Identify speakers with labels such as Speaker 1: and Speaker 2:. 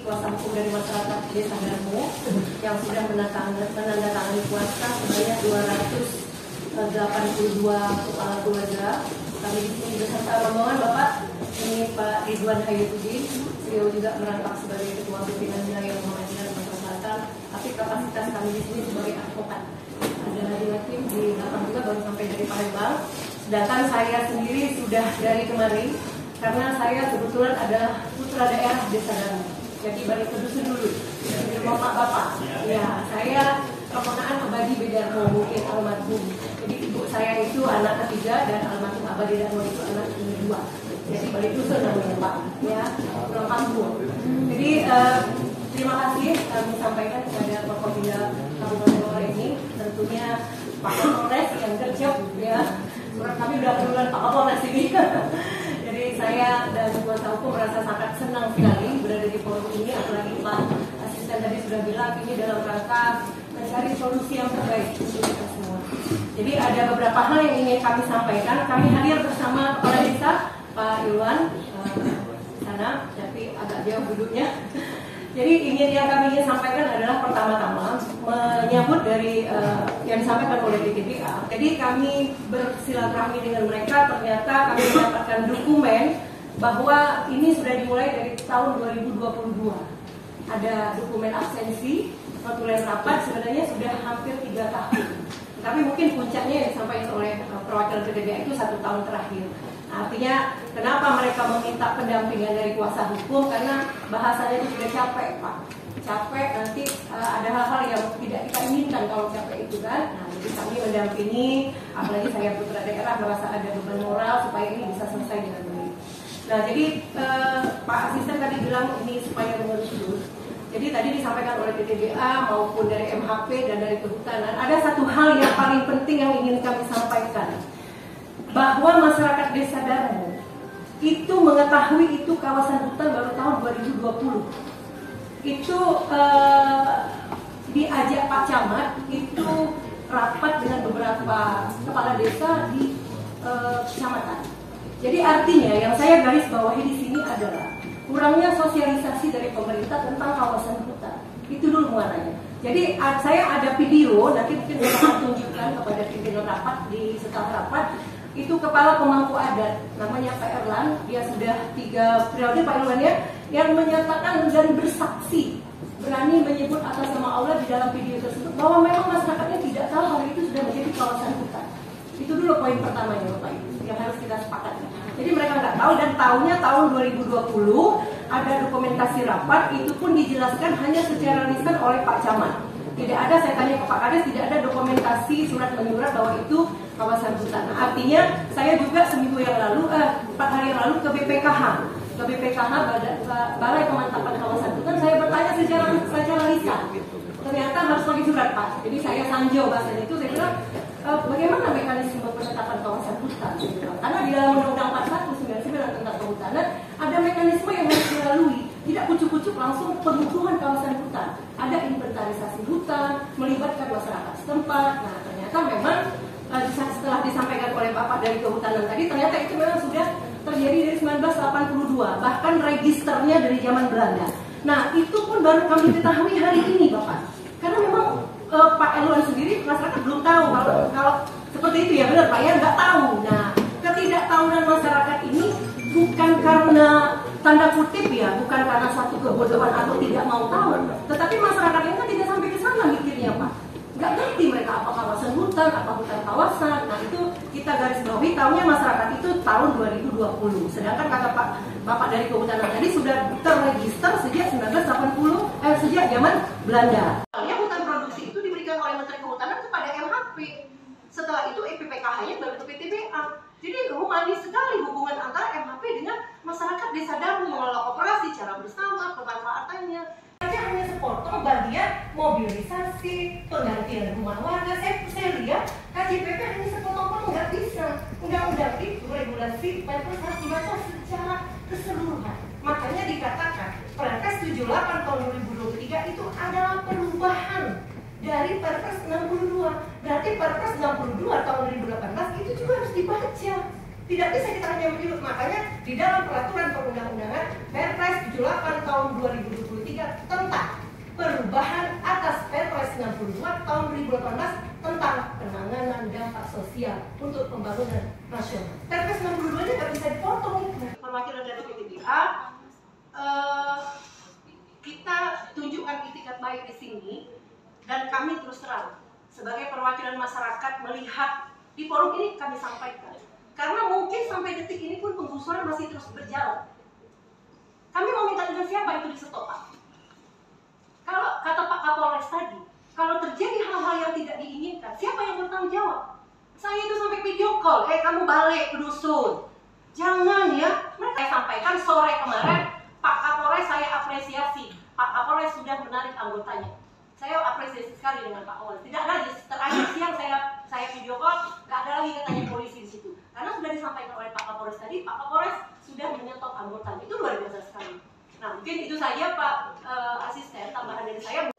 Speaker 1: Kuasa hukum dari masyarakat Desa Darmo yang sudah menandatangani kuasa sebanyak 282 kepala keluarga. Kami di sini beserta rombongan Bapak, ini Pak Ridwan Hayatuddin, beliau juga merangkap sebagai Ketua Pimpinan Wilayah Muhammadiyah Sumatera Selatan. Tapi kapasitas kami di sini sebagai advokat. Ada Nadine Hakim di belakang juga baru sampai dari Palembang. Sedangkan saya sendiri sudah dari kemarin karena saya kebetulan adalah putra daerah Desa Darmo. Jadi balik ke dusun dulu, dari rumah Pak Bapak. Ya, saya keponakan Abadi Bedarmo, mungkin almarhum. Jadi ibu saya itu anak ketiga dan almarhum Abadi Darmo itu anak kedua. Jadi balik dusun namanya Pak. Ya, pulang kampung. Jadi terima kasih kami sampaikan kepada Forkopimda Kabupaten Blora ini. Tentunya Pak Kapolres yang kerja, ya. Surat kami sudah keluar Pak Kapolres ini. Jadi saya dan kuasa hukum merasa sangat senang sekali berada di forum ini, apalagi Pak Asisten tadi sudah bilang ini dalam rangka mencari solusi yang terbaik untuk kita semua. Jadi ada beberapa hal yang ingin kami sampaikan. Kami hadir bersama Kepala Desa Pak Ilwan sana, tapi agak jauh duduknya. Jadi yang kami ingin sampaikan adalah pertama-tama menyambut dari yang disampaikan oleh DTPA. Jadi kami bersilaturahmi dengan mereka, ternyata kami mendapatkan dokumen bahwa ini sudah dimulai dari tahun 2022. Ada dokumen absensi, notulen rapat sebenarnya sudah hampir 3 tahun. Tapi mungkin puncaknya yang disampaikan oleh perwakilan DTPA itu 1 tahun terakhir. Artinya kenapa mereka meminta pendampingan dari kuasa hukum, karena bahasanya itu sudah capek Pak. Capek nanti ada hal-hal yang tidak kita inginkan kalau capek itu kan. Nah, jadi kami mendampingi, apalagi saya putra daerah merasa ada beban moral supaya ini bisa selesai dengan baik. Nah jadi Pak Asisten tadi bilang ini supaya mengurus dulu. Jadi tadi disampaikan oleh PTBA maupun dari MHP dan dari Kehutanan. Ada satu hal yang paling penting yang ingin kami sampaikan, bahwa masyarakat Desa Darmo itu mengetahui itu kawasan hutan baru tahun 2020. Itu diajak Pak Camat itu rapat dengan beberapa kepala desa di kecamatan. Jadi artinya yang saya garis bawahi di sini adalah kurangnya sosialisasi dari pemerintah tentang kawasan hutan. Itu dulu muaranya. Jadi saya ada video, nanti mungkin saya akan tunjukkan kepada pimpinan rapat di setelah rapat. Itu kepala pemangku adat, namanya Pak Erlan, dia sudah 3 periode Pak Erlan ya, yang menyatakan dan bersaksi, berani menyebut atas nama Allah di dalam video tersebut bahwa memang masyarakatnya tidak tahu hari itu sudah menjadi kawasan hutan. Itu dulu poin pertamanya Bapak Ibu, yang harus kita sepakati. Jadi mereka nggak tahu, dan tahunnya tahun 2020 ada dokumentasi rapat, itu pun dijelaskan hanya secara lisan oleh Pak Camat. Tidak ada, saya tanya ke Pak Kades, tidak ada dokumentasi surat menyurat bahwa itu kawasan hutan. Nah, artinya saya juga seminggu yang lalu, 4 hari yang lalu ke BPKH, Balai Pemantapan Kawasan Hutan. Saya bertanya secara lisan. Ternyata harus pakai surat Pak. Jadi saya sanjau bahasanya itu, saya bilang bagaimana mekanisme penetapan kawasan hutan? Karena di dalam Undang-Undang 41/99 tentang kehutanan ada mekanisme yang harus dilalui. Tidak kucuk-kucuk langsung pengukuhan kawasan hutan. Ada inventarisasi hutan, melibatkan masyarakat setempat. Nah ternyata memang setelah disampaikan oleh Bapak dari Kehutanan tadi, ternyata itu memang sudah terjadi dari 1982. Bahkan registernya dari zaman Belanda. Nah itu pun baru kami ketahui hari ini Bapak. Karena memang Pak Elwan sendiri masyarakat belum tahu kalau seperti itu ya, benar Pak ya, nggak tahu. Nah ketidaktahuan masyarakat ini bukan karena tanda kutip ya, bukan karena suatu kebodohan atau tidak mau tahu, tetapi masyarakat ini kan tidak sampai ke sana mikirnya Pak. Nggak ngerti mereka apa kawasan hutan, apa hutan kawasan. Nah itu kita garis bawahi, tahunnya masyarakat itu tahun 2020. Sedangkan kata Bapak dari Kehutanan tadi sudah terregister sejak 1980, sejak zaman Belanda. Hutan produksi itu diberikan oleh Menteri Kehutanan kepada MHP. Setelah itu EPPKH-nya baru ke PTBA. Jadi humanis sekali hubungan antara MHP dengan masyarakat Desa Darmo, mengelola koperasi cara bersama, pemanfaatannya. Hanya sepotong bagian mobilisasi, penggantian rumah warga. Saya lihat KJPP hanya sepotong-potong, nggak bisa. Undang-undang itu regulasi Perpres harus dibaca secara keseluruhan. Makanya dikatakan Perpres 78 tahun 2023 itu adalah perubahan dari Perpres 62. Berarti Perpres 62 tahun 2018 itu juga harus dibaca. Tidak bisa kita hanya menyebut. Makanya di dalam peraturan perundang-undangan Perpres 78 tahun 2023 sosial untuk pembangunan nasional.
Speaker 2: Perpres 62 ini nggak bisa dipotong.
Speaker 3: Perwakilan dari PTBA, kita tunjukkan itikat baik di sini, dan kami terus terang sebagai perwakilan masyarakat melihat di forum ini kami sampaikan, karena mungkin sampai detik ini pun penggusuran masih terus berjalan. Kami mau minta dengan siapa itu di stop, Pak? Kalau kata Pak Kapolres tadi, kalau terjadi hal-hal yang tidak diinginkan, siapa yang bertanggung jawab? Saya itu sampai video call, kamu balik ke dusun. Jangan ya. Saya sampaikan sore kemarin, Pak Kapolres saya apresiasi. Pak Kapolres sudah menarik anggotanya. Saya apresiasi sekali dengan Pak Kapolres. Tidak ada, terakhir siang saya video call, nggak ada lagi katanya polisi di situ. Karena sudah disampaikan oleh Pak Kapolres tadi, Pak Kapolres sudah menyetop anggotanya. Itu luar biasa sekali. Nah, mungkin itu saja Pak Asisten, tambahan dari saya.